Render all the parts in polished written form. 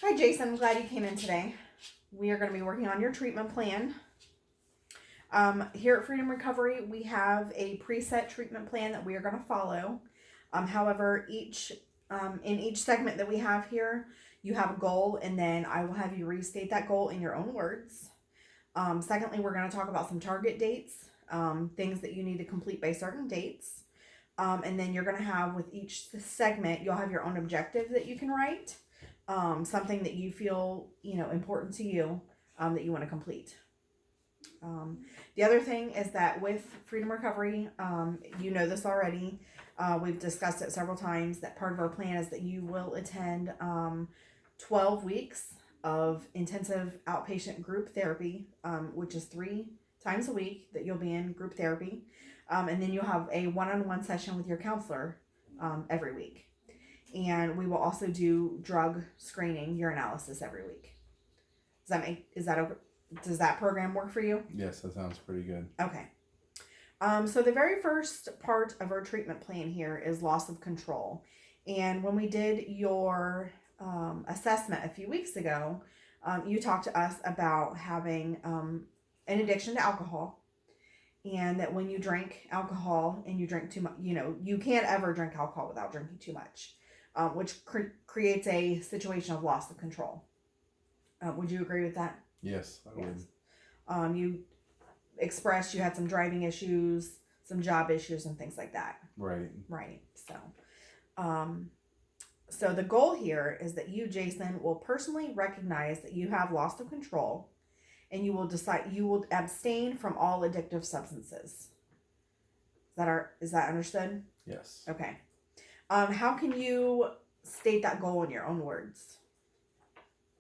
Hi, Jason. I'm glad you came in today. We are going to be working on your treatment plan. Here at Freedom Recovery, we have a preset treatment plan that we are going to follow. However, in each segment that we have here, you have a goal, and then I will have you restate that goal in your own words. Secondly, we're going to talk about some target dates, things that you need to complete by certain dates. And then you're going to have, with each segment, you'll have your own objective that you can write. Something that you feel, important to you, that you want to complete. The other thing is that with Freedom Recovery, you know this already. We've discussed it several times that part of our plan is that you will attend 12 weeks of intensive outpatient group therapy, which is 3 times a week that you'll be in group therapy. And then you'll have a one-on-one session with your counselor every week. And we will also do drug screening, urinalysis every week. Does that program work for you? Yes, that sounds pretty good. Okay. So the very first part of our treatment plan here is loss of control. And when we did your assessment a few weeks ago, you talked to us about having an addiction to alcohol. And that when you drink alcohol and you drink too much, you can't ever drink alcohol without drinking too much. Which creates a situation of loss of control. Would you agree with that? Yes, I would. You expressed you had some driving issues, some job issues, and things like that. Right. So the goal here is that you, Jason, will personally recognize that you have loss of control, and you will abstain from all addictive substances. Is that understood? Yes. Okay. How can you state that goal in your own words?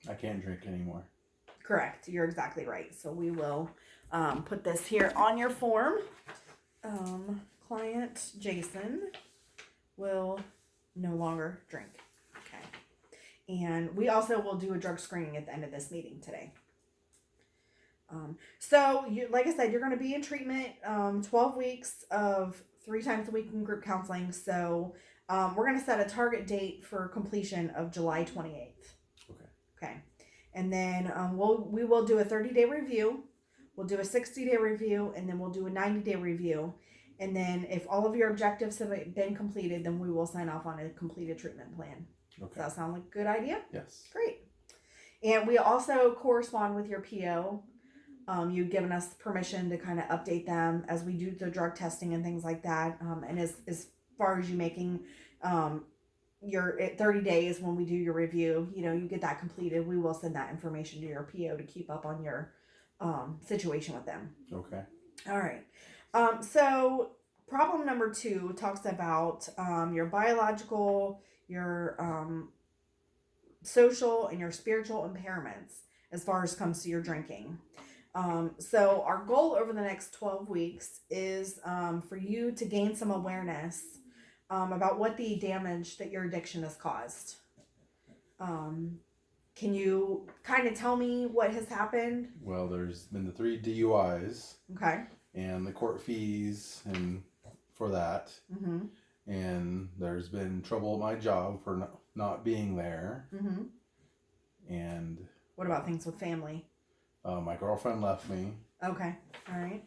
I can't drink anymore. Correct. You're exactly right. So we will put this here on your form. Client Jason will no longer drink. Okay. And we also will do a drug screening at the end of this meeting today. Like I said, you're going to be in treatment 12 weeks of 3 times a week in group counseling. So we're going to set a target date for completion of July 28th. Okay. And then we will do a 30-day review. We'll do a 60-day review, and then we'll do a 90-day review. And then if all of your objectives have been completed, then we will sign off on a completed treatment plan. Okay. Does that sound like a good idea? Yes. Great. And we also correspond with your PO. You've given us permission to kind of update them as we do the drug testing and things like that. And as far as you making your 30 days when we do your review, you get that completed, we will send that information to your PO to keep up on your situation with them. Okay. All right. So problem number 2 talks about your biological, your social, and your spiritual impairments as far as comes to your drinking. So our goal over the next 12 weeks is for you to gain some awareness about what the damage that your addiction has caused. Can you kind of tell me what has happened? Well, there's been the 3 DUIs. Okay. And the court fees and for that. Mm-hmm. And there's been trouble at my job for not being there. Mm-hmm. And what about things with family? My girlfriend left me. Okay. All right.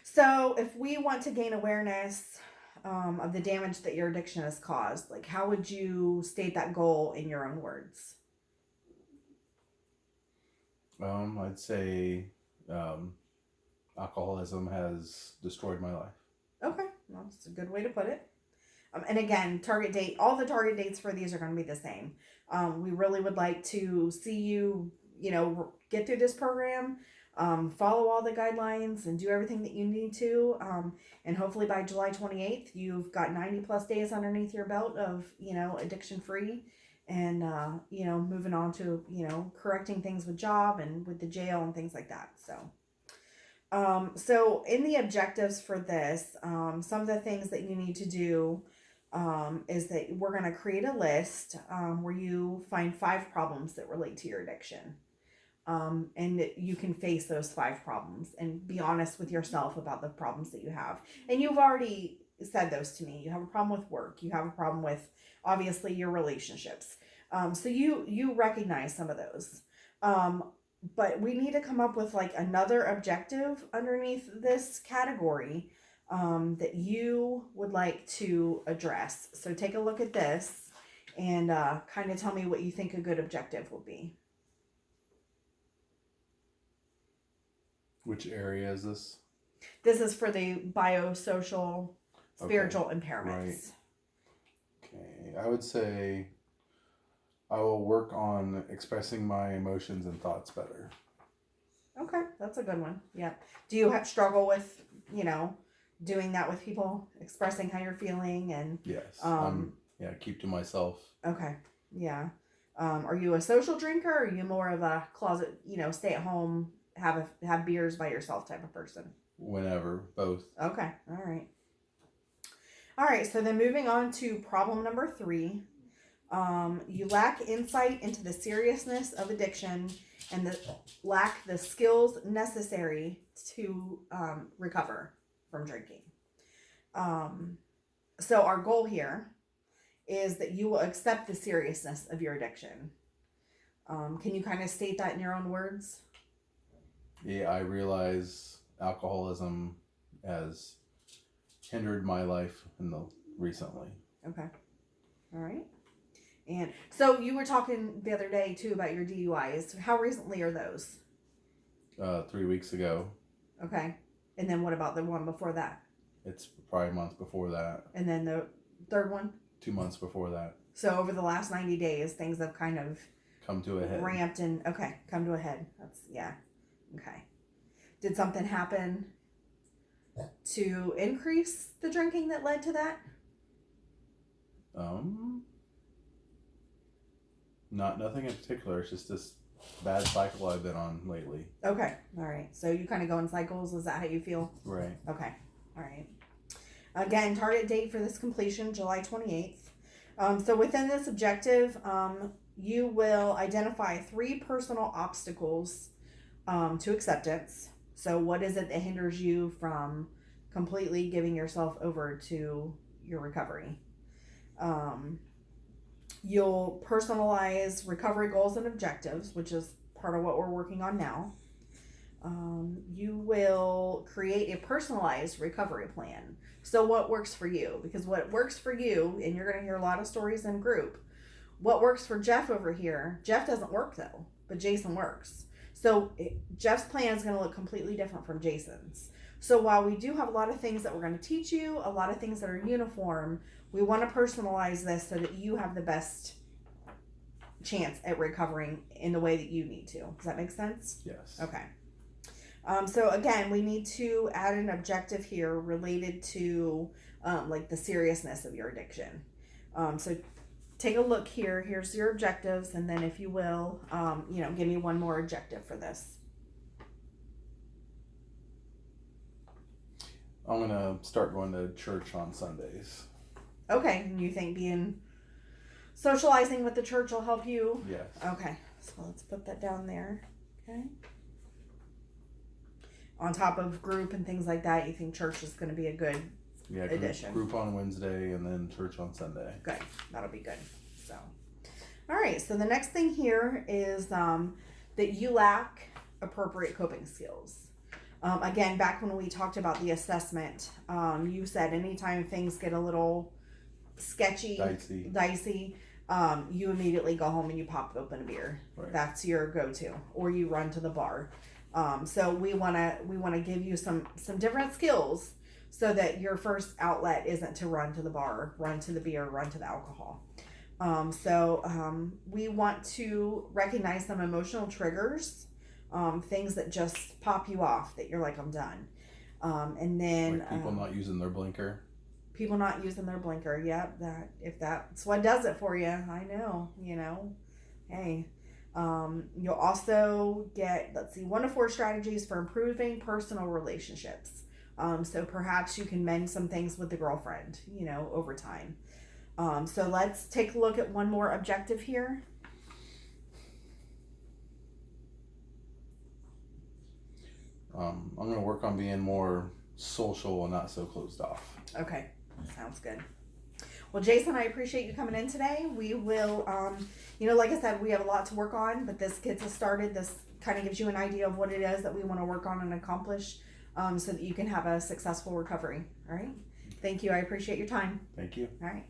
So if we want to gain awareness of the damage that your addiction has caused, like how would you state that goal in your own words? I'd say alcoholism has destroyed my life. Okay. Well, that's a good way to put it. And again, all the target dates for these are going to be the same. We really would like to see you, get through this program, follow all the guidelines and do everything that you need to. And hopefully by July 28th, you've got 90 plus days underneath your belt of, addiction free and, moving on to, correcting things with job and with the jail and things like that. So in the objectives for this, some of the things that you need to do is that we're going to create a list where you find 5 problems that relate to your addiction. And you can face those 5 problems and be honest with yourself about the problems that you have. And you've already said those to me. You have a problem with work. You have a problem with obviously your relationships. So you recognize some of those. But we need to come up with like another objective underneath this category that you would like to address. So take a look at this and kind of tell me what you think a good objective will be. Which area is this? This is for the biosocial spiritual impairments. Right. Okay, I would say I will work on expressing my emotions and thoughts better. Okay, that's a good one. Yeah. Do you struggle with, doing that with people, expressing how you're feeling and Yes. Keep to myself. Okay. Yeah. Are you a social drinker or are you more of a closet, stay at home, have beers by yourself type of person? Whenever, both. Okay. All right. All right. So then moving on to problem number 3. You lack insight into the seriousness of addiction and lack the skills necessary to recover from drinking. So our goal here is that you will accept the seriousness of your addiction. Can you kind of state that in your own words? Yeah, I realize alcoholism has hindered my life recently. Okay. All right. And so you were talking the other day too about your DUIs. How recently are those? 3 weeks ago. Okay. And then what about the one before that? It's probably a month before that. And then the third one? 2 months before that. So over the last 90 days, things have kind of come to a head. Ramped and come to a head. Okay. Did something happen to increase the drinking that led to that? Nothing in particular. It's just this bad cycle I've been on lately. Okay. All right. So you kind of go in cycles. Is that how you feel? Right. Okay. All right. Again, target date for this completion, July 28th. So within this objective, you will identify 3 personal obstacles to acceptance. So what is it that hinders you from completely giving yourself over to your recovery? You'll personalize recovery goals and objectives, which is part of what we're working on now. You will create a personalized recovery plan. So what works for you? Because what works for you, and you're going to hear a lot of stories in group, what works for Jeff over here, Jeff doesn't work though, but Jason works. So Jeff's plan is going to look completely different from Jason's. So while we do have a lot of things that we're going to teach you, a lot of things that are uniform, we want to personalize this so that you have the best chance at recovering in the way that you need to. Does that make sense? Yes. Okay. So again, we need to add an objective here related to like the seriousness of your addiction. So take a look here. Here's your objectives, and then if you will, give me one more objective for this. I'm gonna start going to church on Sundays. Okay, and you think socializing with the church will help you? Yes. Okay, so let's put that down there. Okay. On top of group and things like that, you think church is going to be a good addition? Group on Wednesday and then church on Sunday. Good, that'll be good. So, all right. So the next thing here is that you lack appropriate coping skills. Again, back when we talked about the assessment, you said anytime things get a little sketchy, dicey, you immediately go home and you pop open a beer. Right. That's your go-to, or you run to the bar. So we want to give you some different skills so that your first outlet isn't to run to the bar, run to the beer, run to the alcohol. We want to recognize some emotional triggers, things that just pop you off that you're like, I'm done. And then like people not using their blinker. People not using their blinker. Yep. If that's what does it for you, I know, hey. You'll also get, 1 to 4 strategies for improving personal relationships. So perhaps you can mend some things with the girlfriend, over time. So let's take a look at one more objective here. I'm going to work on being more social and not so closed off. Okay. Sounds good. Well, Jason, I appreciate you coming in today. We will, like I said, we have a lot to work on, but this gets us started. This kind of gives you an idea of what it is that we want to work on and accomplish, so that you can have a successful recovery. All right. Thank you. I appreciate your time. Thank you. All right.